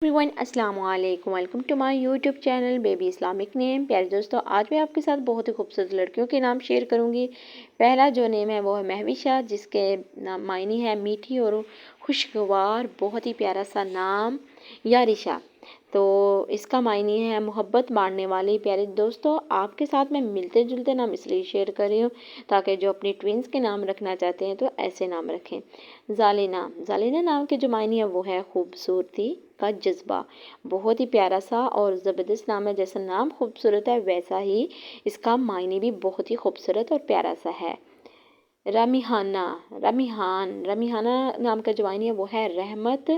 Everyone अस्सलाम वालेकुम, welcome to my YouTube channel baby Islamic name. प्यारे दोस्तों, आज मैं आपके साथ बहुत ही खूबसूरत लड़कियों के नाम शेयर करूंगी। पहला जो नेम है वो है महविशा, जिसके नाम मायनी है मीठी और खुशगवार, बहुत ही प्यारा सा नाम। यारिशा, तो इसका मायनी है मोहब्बत बांटने वाली। प्यारे दोस्तों, आपके साथ मैं मिलते जुलते नाम इसलिए शेयर कर रही हूँ ताकि जो अपनी ट्विंस के नाम रखना चाहते हैं तो ऐसे नाम रखें। जालिना, जालिना नाम के जो मायनी है वो है खूबसूरती का जज्बा। बहुत ही प्यारा सा और ज़बरदस्त नाम है। जैसा नाम खूबसूरत है वैसा ही इसका मायने भी बहुत ही खूबसूरत और प्यारा सा है। रमीहाना, रमीहाना नाम का जो मायने है वो है रहमत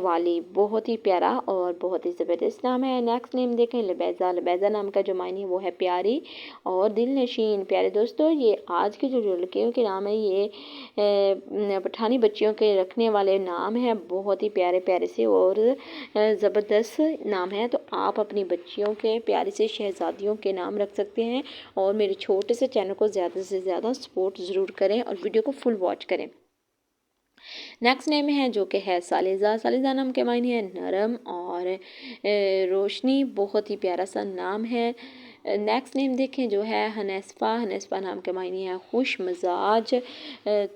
वाली। बहुत ही प्यारा और बहुत ही ज़बरदस्त नाम है। नेक्स्ट नेम देखें लबैज़ा, लबैज़ा नाम का जो मायने है वो है प्यारी और दिल नशीन। प्यारे दोस्तों, ये आज के जो लड़कियों के नाम है ये पठानी बच्चियों के रखने वाले नाम हैं। बहुत ही प्यारे प्यारे से और ज़बरदस्त नाम है। तो आप अपनी बच्चियों के प्यारे से शहजादियों के नाम रख सकते हैं और मेरे छोटे से चैनल को ज़्यादा से ज़्यादा सपोर्ट ज़रूर करें और वीडियो को फुल वॉच करें। नेक्स्ट नेम है जो कि है सालिजा, सालिजा नाम के मायने है नरम और रोशनी। बहुत ही प्यारा सा नाम है। नेक्स्ट नेम देखें जो है हनेस्फा, हनेस्फा नाम के मायने है खुश मिजाज।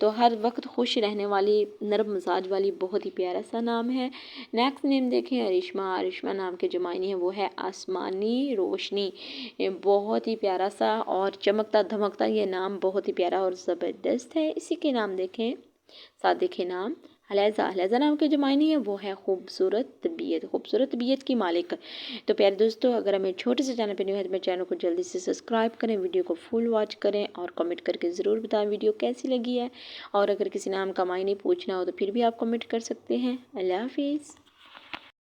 तो हर वक्त खुश रहने वाली, नरम मिजाज वाली, बहुत ही प्यारा सा नाम है। नेक्स्ट नेम देखें अरिश्मा, अरिश्मा नाम के जो मायने है वो है आसमानी रोशनी। बहुत ही प्यारा सा और चमकता धमकता ये नाम बहुत ही प्यारा और ज़बरदस्त है। इसी के नाम देखें साथ देखें नाम हलैज़ा, हलैज़ा नाम के जो मायने है वो है खूबसूरत तबीयत, खूबसूरत तबीयत की मालिक। तो प्यारे दोस्तों, अगर हमें छोटे से चैनल पर न्यू है तो मेरे चैनल को जल्दी से सब्सक्राइब करें, वीडियो को फुल वॉच करें और कमेंट करके ज़रूर बताएं वीडियो कैसी लगी है। और अगर किसी नाम का मायने पूछना हो तो फिर भी आप कमेंट कर सकते हैं। अल्लाह हाफिज़।